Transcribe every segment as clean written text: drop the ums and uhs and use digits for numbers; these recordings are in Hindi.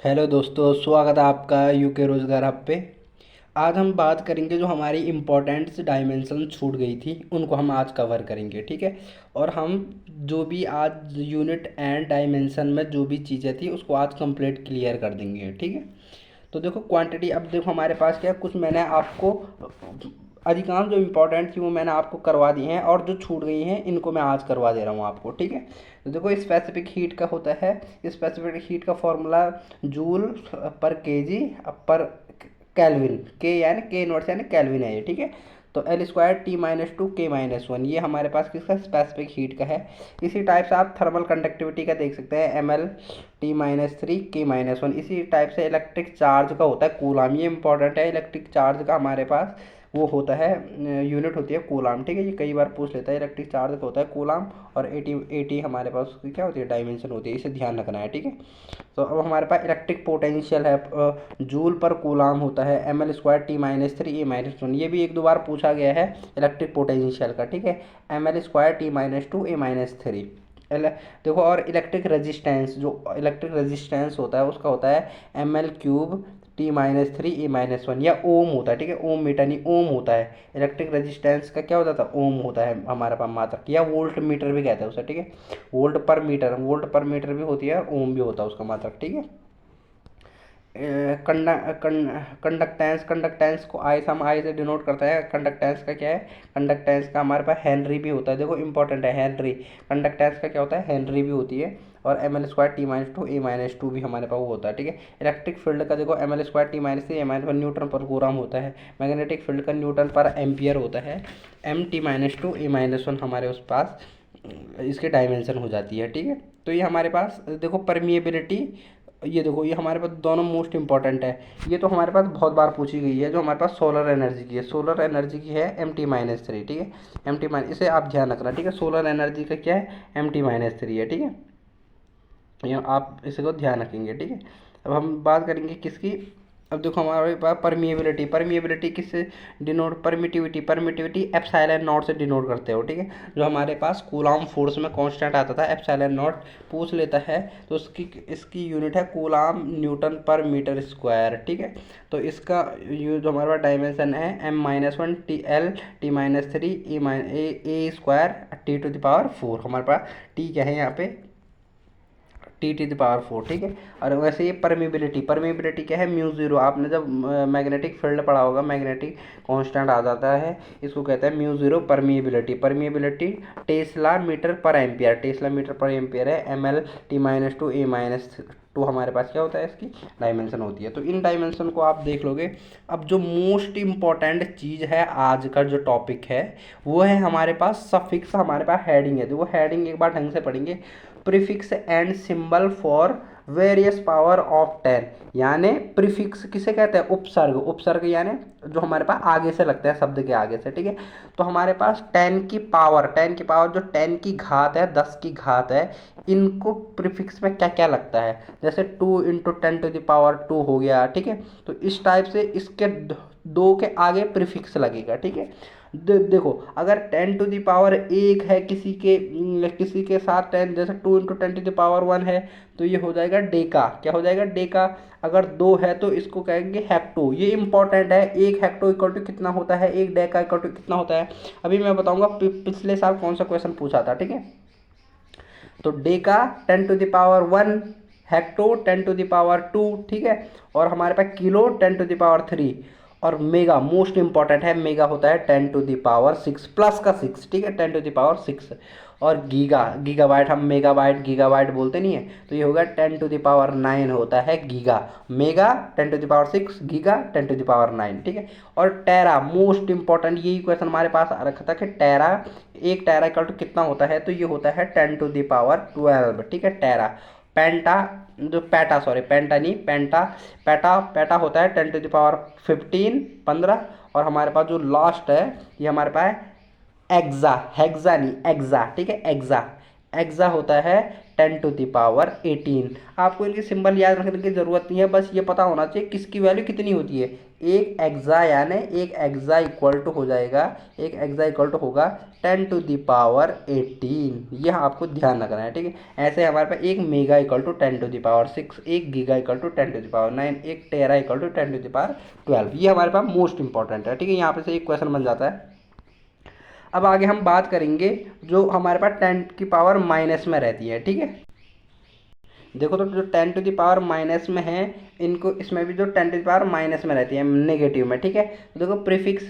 हेलो दोस्तों, स्वागत है आपका यूके रोज़गार ऐप पे। आज हम बात करेंगे जो हमारी इम्पोर्टेंट डायमेंशन छूट गई थी उनको हम आज कवर करेंगे, ठीक है। और हम जो भी आज यूनिट एंड डायमेंशन में जो भी चीज़ें थी उसको आज कंप्लीट क्लियर कर देंगे, ठीक है। तो देखो क्वांटिटी, अब देखो हमारे पास क्या कुछ मैंने आपको अधिकांश जो इम्पोर्टेंट थी वो मैंने आपको करवा दी हैं, और जो छूट गई हैं इनको मैं आज करवा दे रहा हूँ आपको, ठीक है। तो देखो स्पेसिफिक हीट का होता है, स्पेसिफिक हीट का फॉर्मूला जूल पर केजी पर केल्विन, के यानी के इनवर्स यानी केल्विन है ये, ठीक है। तो L square T minus to के माइनस वन, ये हमारे पास किसका स्पेसिफिक हीट का है। इसी टाइप से आप थर्मल कंडक्टिविटी का देख सकते हैं, M L T minus three के माइनस वन। इसी टाइप से इलेक्ट्रिक चार्ज का होता है कूलाम, ये इंपॉर्टेंट है। इलेक्ट्रिक चार्ज का हमारे पास वो होता है, यूनिट होती है कूलाम, ठीक है। ये कई बार पूछ लेता है, इलेक्ट्रिक चार्ज का होता है कूलाम, और एटी एटी हमारे पास उसकी क्या होती है, डायमेंशन होती है, इसे ध्यान रखना है, ठीक है। तो अब हमारे पास इलेक्ट्रिक पोटेंशियल है, जूल पर कूलाम होता है, M L square T minus three A minus one, ये भी एक दो बार पूछा गया है इलेक्ट्रिक पोटेंशियल का, ठीक है। M L square T minus two A minus three. देखो, और इलेक्ट्रिक रेजिस्टेंस, जो इलेक्ट्रिक रेजिस्टेंस होता है उसका होता है M L cube T minus three A minus one, या ओम होता है, ठीक है। ओम मीटर नहीं, ओम होता है। इलेक्ट्रिक रेजिस्टेंस का क्या होता था, ओम होता है हमारे पास मात्रक, या वोल्ट मीटर भी कहते हैं उसे, ठीक है। वोल्ट पर मीटर भी होती है, और ओम भी होता है उसका मात्रक, ठीक है। कंडक्टेंस, कंडक्टेंस को आई से हम आई से डिनोट करता है। कंडक्टेंस का क्या है, कंडक्टेंस का हमारे पास हेनरी भी होता है, देखो इंपॉर्टेंट है हेनरी। कंडक्टेंस का क्या होता है, हेनरी भी होती है। और M L square T minus two A minus two भी हमारे पास वो होता है, ठीक है। इलेक्ट्रिक फील्ड का देखो M L square T minus three A minus one newton पर कूलम होता है। मैग्नेटिक फील्ड का न्यूटन पर एम्पियर होता है। M T minus two A minus one हमारे उस पास इसके डायमेंशन हो जाती है, ठीक है। तो ये हमारे पास देखो परमिएबिलिटी, ये देखो ये हमारे पास दोनों मोस्ट इंपॉर्टेंट है। ये तो हमारे पास बहुत बार पूछी गई है, जो हमारे पास सोलर एनर्जी की है, सोलर एनर्जी की है एम टी माइनस थ्री, ठीक है। एम टी माइनस, इसे आप ध्यान रखना, ठीक है। सोलर एनर्जी का क्या है, एम टी माइनस थ्री है, ठीक है। ये आप इसको ध्यान रखेंगे, ठीक है। अब हम बात करेंगे किसकी, अब देखो हमारे पास परमिएबिलिटी, परमिएबिलिटी किससे denote, permittivity, permittivity epsilon not से डिनोट करते हो, ठीक है। जो हमारे पास कूलाम फोर्स में कांस्टेंट आता था एप्सिलॉन नॉट पूछ लेता है, तो उसकी इसकी यूनिट है coulomb newton per metre square, ठीक है। तो इसका जो हमारे पास डायमेंशन है M minus one T L T minus three A square T to the power four, हमारे पास टी क्या है यहाँ पे, T T the power four, ठीक है। और वैसे ये परमिबिलिटी, परमिबिलिटी क्या है, म्यू जीरो, आपने जब मैग्नेटिक फील्ड पढ़ा होगा, मैग्नेटिक कांस्टेंट आ जाता है, इसको कहते हैं mu zero permeability. Permeability tesla metre पर एम्पियर, टेस्ला मीटर पर एम्पियर है। M L T minus two A minus two हमारे पास क्या होता है, इसकी डायमेंशन होती है। तो इन डायमेंशन को आप देख लोगे। अब जो मोस्ट इम्पॉर्टेंट चीज़ है आज का जो टॉपिक है वो है हमारे पास सफिक्स, हमारे पास हेडिंग है। देखो हेडिंग एक बार ढंग से पढ़ेंगे, prefix and symbol for various power of ten, यानी प्रीफिक्स किसे कहते हैं, उपसर्ग, उपसर्ग यानी जो हमारे पास आगे से लगता है शब्द के आगे से, ठीक है। तो हमारे पास टेन की पावर, टेन की पावर जो टेन की घात है, 10 की घात है, इनको प्रीफिक्स में क्या क्या लगता है, जैसे two into ten to the power two हो गया, ठीक है। तो इस टाइप से इसके दो के आगे प्रीफिक्स लगेगा, ठीक है। देखो अगर टेन टू दी पावर एक है किसी के साथ टेन, जैसे two into ten to the power one है, तो ये हो जाएगा डेका, क्या हो जाएगा, डेका। अगर दो है तो इसको कहेंगे हेक्टो, ये इंपॉर्टेंट है। एक हेक्टो इक्वल टू कितना होता है, एक डेका इक्वल टू कितना होता है, अभी मैं बताऊंगा पिछले साल कौन सा क्वेश्चन पूछा था, ठीक है। तो deca ten to the power one, hecto ten to the power two, ठीक है। और हमारे पास kilo ten to the power three, और मेगा मोस्ट इंपॉर्टेंट है, मेगा होता है ten to the power six plus का सिक्स, ठीक है, ten to the power six. और गीगा, गीगाबाइट हम मेगाबाइट गीगाबाइट बोलते नहीं है, तो ये होगा ten to the power nine होता है giga. Mega ten to the power six, giga ten to the power nine, ठीक है। और टेरा मोस्ट इंपॉर्टेंट, यही क्वेश्चन हमारे पास आ रखा था कि टेरा, एक टेरा इक्वल टू कितना होता है, तो ये होता है ten to the power twelve, ठीक है, टेरा। पेंटा, जो पैटा, सॉरी पेंटा नहीं, पेंटा, पैटा, पैटा होता है ten to the power fifteen, पंद्रह। और हमारे पास जो लास्ट है ये हमारे पास एक्सा, हेक्सा नहीं एक्सा, ठीक है, एक्सा, एक्सा होता है 10⁻18। आपको इनके सिंबल याद रखने की ज़रूरत नहीं है, बस ये पता होना चाहिए किसकी वैल्यू कितनी होती है। एक एक्सा यानी एक एक्सा इक्वल टू हो जाएगा, एक एक्सा इक्वल टू होगा 10⁻18। यह आपको ध्यान रखना है, ठीक है। ऐसे हमारे पास एक मेगा इक्वल टू 10⁻6, एक गीगा इक्वल टू 10⁻9, एक टेरा इक्वल टू 10⁻12। ये हमारे पास मोस्ट इंपॉर्टेंट है, ठीक है। यहाँ पे से एक क्वेश्चन बन जाता है। अब आगे हम बात करेंगे जो हमारे पास 10⁻- में रहती है, ठीक है। देखो तो जो 10⁻- में है, इनको इसमें भी जो 10⁻- में रहती है नेगेटिव में, ठीक है। तो देखो प्रीफिक्स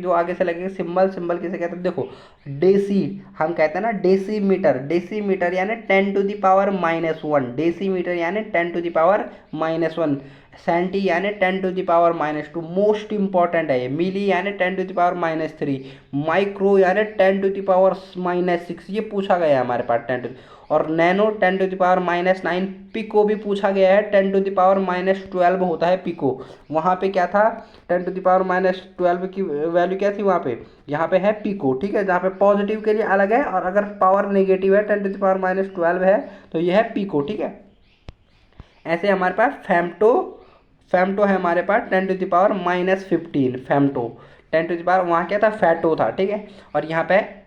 जो आगे से लगेगा, सिंबल किसे कहते हैं, देखो डेसी, हम कहते हैं ना डेसीमीटर यानी 10⁻-1, डेसीमीटर यानी 10⁻-1, सेंटी यानी 10⁻-2, मोस्ट इंपॉर्टेंट है ये। मिली यानी 10⁻-3, माइक्रो यानी 10⁻-6, ये पूछा गया है हमारे पास 10। और नैनो 10⁻-9, पिको भी पूछा गया है, 10⁻-12 होता है पिको। वहाँ पे क्या था, 10⁻-12 की वैल्यू क्या थी वहाँ पे, यहाँ पे है पिको, ठीक है। जहाँ पे पॉजिटिव के लिए अलग है, और अगर पावर नेगेटिव है 10⁻-12 है तो यह है पिको, ठीक है। ऐसे हमारे पास फेम्टो है हमारे पास 10⁻-15, फेम्टो 10 वहाँ क्या था, फैटो था, ठीक है। और यहाँ पे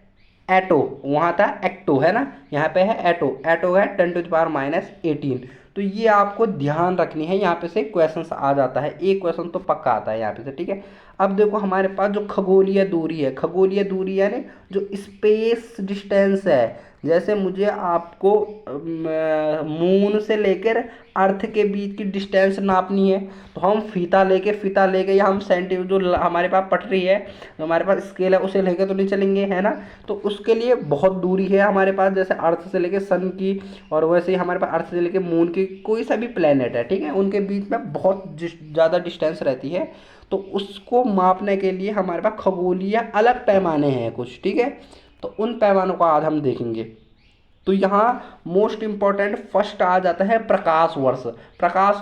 एटो, वहाँ था एक्टो, है ना, यहाँ पे है एटो है 10⁻-18। तो ये आपको ध्यान रखनी है, यहाँ पे से क्वेश्चन आ जाता है, एक क्वेश्चन तो पक्का आता है यहाँ पे से, ठीक है। अब देखो हमारे पास जो खगोलीय दूरी यानी जो स्पेस डिस्टेंस है, जैसे मुझे आपको मून से लेकर अर्थ के बीच की डिस्टेंस नापनी है, तो हम फीता लेके या हम सेंटीमीटर जो हमारे पास पटरी है, जो हमारे पास स्केल है, उसे लेके तो नहीं चलेंगे, है ना। तो उसके लिए बहुत दूरी है हमारे पास, जैसे अर्थ से लेके सन की, और वैसे ही हमारे पास अर्थ से लेके मून की, कोई सा भी प्लेनेट है, ठीक है, उनके बीच में बहुत ज़्यादा डिस्टेंस रहती है। तो उसको मापने के लिए हमारे पास खगोलीय अलग पैमाने हैं कुछ, ठीक है। तो उन पैमानों को आज हम देखेंगे। तो यहाँ मोस्ट इंपॉर्टेंट फर्स्ट आ जाता है प्रकाश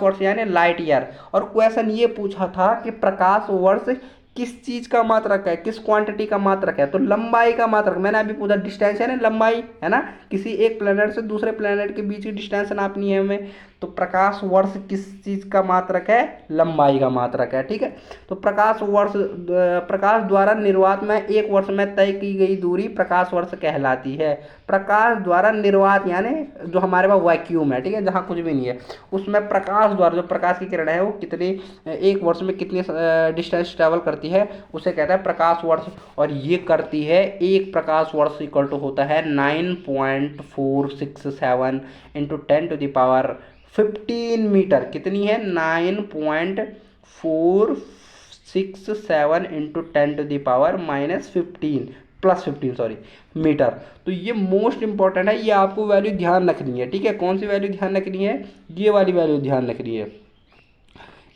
वर्ष यानी लाइट ईयर। और क्वेश्चन ये पूछा था कि प्रकाश वर्ष किस चीज का मात्रक है, किस क्वांटिटी का मात्रक है, तो लंबाई का मात्रक। मैंने अभी पूछा डिस्टेंस है ना, लंबाई है ना, किसी एक प्लेनेट से दूसरे प्लेनेट के बीच की डिस्टेंस नापनी है हमें। तो प्रकाश वर्ष किस चीज का मात्रक है, लंबाई का मात्रक है, ठीक है। तो प्रकाश द्वारा निर्वात में एक वर्ष में तय की गई दूरी प्रकाश वर्ष कहलाती है। प्रकाश द्वारा निर्वात यानी जो हमारे पास वैक्यूम है, ठीक है, जहाँ कुछ भी नहीं है, उसमें प्रकाश द्वारा जो प्रकाश की किरण है वो कितनी, एक वर्ष में कितनी डिस्टेंस ट्रेवल करती है, उसे कहता है प्रकाश वर्ष। और ये करती है, एक प्रकाश वर्ष इक्वल टू होता है 9.467 इंटू 10⁻15 मीटर। कितनी है, 9.467 इंटू 10⁻-15 +15 सॉरी मीटर। तो ये मोस्ट इंपॉर्टेंट है, ये आपको वैल्यू ध्यान रखनी है, ठीक है। कौन सी वैल्यू ध्यान रखनी है, ये वाली वैल्यू ध्यान रखनी है।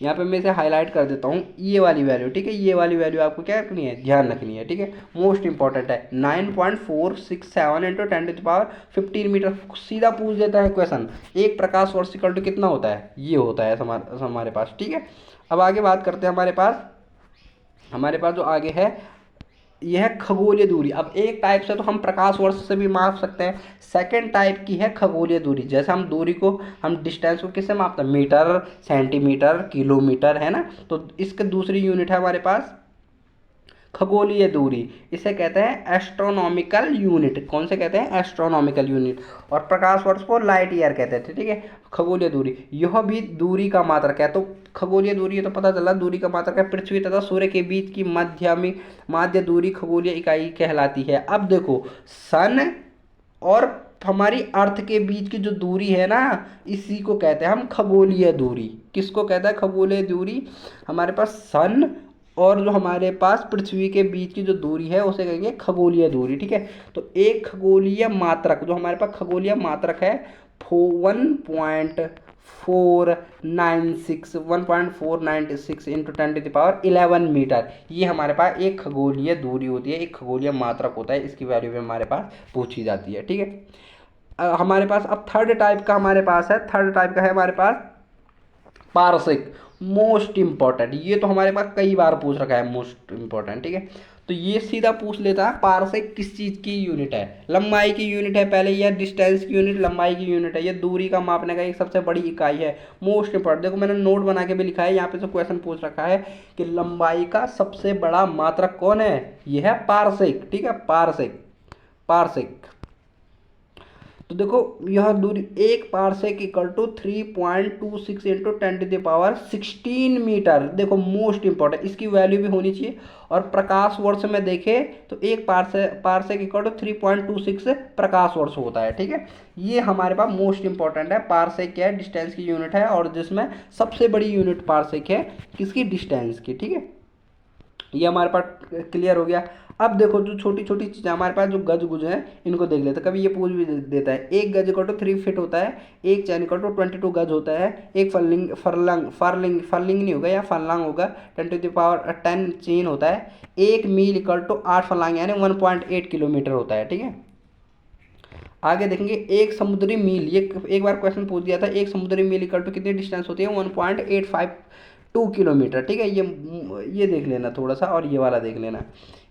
यहाँ पे मैं इसे हाईलाइट कर देता हूँ, ये वाली वैल्यू, ठीक है, ये वाली वैल्यू आपको क्या रखनी है, ध्यान रखनी है, ठीक है। मोस्ट इंपॉर्टेंट है, 9.467 इंटू 10⁻15 मीटर। सीधा पूछ देता है क्वेश्चन, एक प्रकाश वर्ष इक्वल टू कितना होता है, ये होता है हमारे पास, ठीक है। अब आगे बात करते हैं, हमारे पास जो आगे है यह है खगोलीय दूरी। अब एक टाइप से तो हम प्रकाश वर्ष से भी माप सकते हैं, सेकेंड टाइप की है खगोलीय दूरी। जैसे हम दूरी को, हम डिस्टेंस को किससे मापते हैं, मीटर, सेंटीमीटर, किलोमीटर, है ना। तो इसके दूसरी यूनिट है हमारे पास खगोलीय दूरी, इसे कहते हैं एस्ट्रोनॉमिकल यूनिट। कौन से कहते हैं, एस्ट्रोनॉमिकल यूनिट। और प्रकाश वर्ष को लाइट ईयर कहते थे, ठीक है। खगोलीय दूरी यह भी दूरी का मात्रक है। तो खगोलीय दूरी है तो पता चला दूरी का मात्रक है, पृथ्वी तथा सूर्य के बीच की माध्य दूरी खगोलीय इकाई कहलाती है। अब देखो सन और हमारी अर्थ के बीच की जो दूरी है ना, इसी को कहते हैं हम खगोलीय दूरी। किसको कहता है खगोलीय दूरी, हमारे पास सन और जो हमारे पास पृथ्वी के बीच की जो दूरी है उसे कहेंगे खगोलीय दूरी, ठीक है। तो एक खगोलीय मात्रक, जो हमारे पास खगोलीय मात्रक है 1.496 इंटू 10⁻11 मीटर, ये हमारे पास एक खगोलीय दूरी होती है, एक खगोलीय मात्रक होता है, इसकी वैल्यू भी हमारे पास पूछी जाती है, ठीक है। हमारे पास अब थर्ड टाइप का हमारे पास है, थर्ड टाइप का है हमारे पास पारसिक। मोस्ट इंपॉर्टेंट, ये तो हमारे पास कई बार पूछ रखा है, मोस्ट इंपॉर्टेंट, ठीक है। तो ये सीधा पूछ लेता है पारसेक किस चीज़ की यूनिट है, लंबाई की यूनिट है पहले, या डिस्टेंस की यूनिट लंबाई की यूनिट है, ये दूरी का मापने का एक सबसे बड़ी इकाई है। मोस्ट इंपॉर्टेंट, देखो मैंने नोट बना के भी लिखा है यहाँ पे, जो क्वेश्चन पूछ रखा है कि लंबाई का सबसे बड़ा मात्रक कौन है, ये है पारसेक। ठीक है, पारसेक, पारसेक। तो देखो यह दूरी, एक parsec equal to 3.26 into 10⁻16 metre. देखो मोस्ट इंपॉर्टेंट, इसकी वैल्यू भी होनी चाहिए। और प्रकाश वर्ष में देखें तो एक पारसेक इक्वल टू 3.26 प्रकाश वर्ष होता है। ठीक है, ये हमारे पास मोस्ट इंपॉर्टेंट है। पारसेक क्या है, डिस्टेंस की यूनिट है, और जिसमें सबसे बड़ी यूनिट पारसेक है, किसकी, डिस्टेंस की। ठीक है, ये हमारे पास क्लियर हो गया। अब देखो जो छोटी छोटी चीज़ें हमारे पास, जो गज गुज हैं, इनको देख लेते हैं। कभी ये पूछ भी देता है, एक गज इक्वल टू 3 फीट होता है, एक चैन इक्वल टू 22 गज होता है, एक फरलिंग नहीं होगा, या फरलांग होगा, 10⁻10 चेन होता है, एक मील इक्वल टू 8 फरलांग यानी 1.8 किलोमीटर होता है। ठीक है, आगे देखेंगे एक समुद्री मील, ये एक बार क्वेश्चन पूछ दिया था, एक समुद्री मील इक्वल टू कितनी डिस्टेंस होती है, 1.852 किलोमीटर। ठीक है, ये देख लेना थोड़ा सा, और ये वाला देख लेना।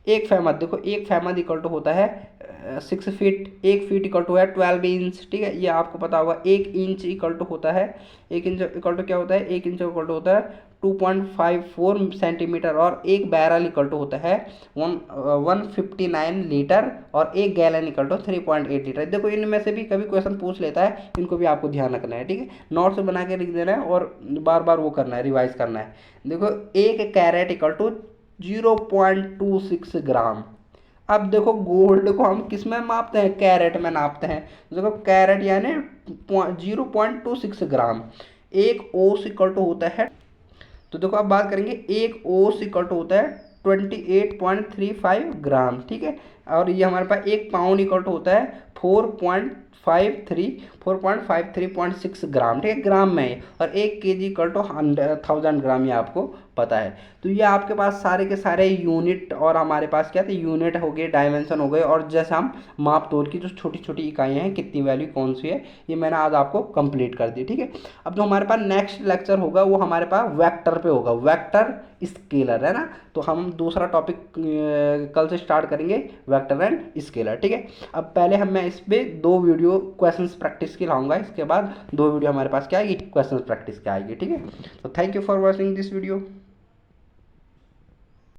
एक फैमद, देखो एक फैमद इक्वल टू होता है 6 फीट, एक फीट इक्वल टू है 12 इंच। ठीक है, ये आपको पता होगा। एक इंच इक्वल टू होता है, एक इंच इक्वल टू क्या होता है, एक इंच इक्वल टू होता है 2.54 सेंटीमीटर, और एक बैरल इक्वल टू होता है 159 लीटर, और एक गैलन इक्वल टू 3.8 लीटर। देखो इनमें से भी कभी क्वेश्चन पूछ लेता है, इनको भी आपको ध्यान रखना है। ठीक है, नोट्स बना के लिख देना है, और बार बार वो करना है, रिवाइज करना है। देखो एक कैरेट इक्वल टू 0.26 ग्राम। अब देखो गोल्ड को हम किस में मापते हैं, कैरेट में नापते हैं। देखो कैरेट यानी 0.26 ग्राम। एक ओस इक्वल टू होता है, तो देखो अब बात करेंगे, एक ओस इक्वल टू होता है 28.35 ग्राम। ठीक है, और ये हमारे पास एक पाउंड इक्वल टू होता है 4.53.6 ग्राम। ठीक है, ग्राम में है। और एक केजी इक्वल टू 1000 ग्राम, ये आपको पता है। तो ये आपके पास सारे के सारे यूनिट, और हमारे पास क्या थे, यूनिट हो गए, डायमेंशन हो गए, और जैसे हम माप तोल की जो छोटी छोटी इकाइयाँ हैं, कितनी वैल्यू कौन सी है, ये मैंने आज आपको कंप्लीट कर दी। ठीक है, अब जो हमारे पास नेक्स्ट लेक्चर होगा वो हमारे पास वेक्टर पे होगा, वेक्टर स्केलर, है ना। तो हम दूसरा टॉपिक कल से स्टार्ट करेंगे, वेक्टर एंड स्केलर। ठीक है, अब पहले मैं इस पे 2 वीडियो क्वेश्चंस प्रैक्टिस की लाऊंगा, इसके बाद 2 वीडियो हमारे पास क्या आएगी, क्वेश्चंस प्रैक्टिस की आएगी। ठीक है, तो thank you for watching this video.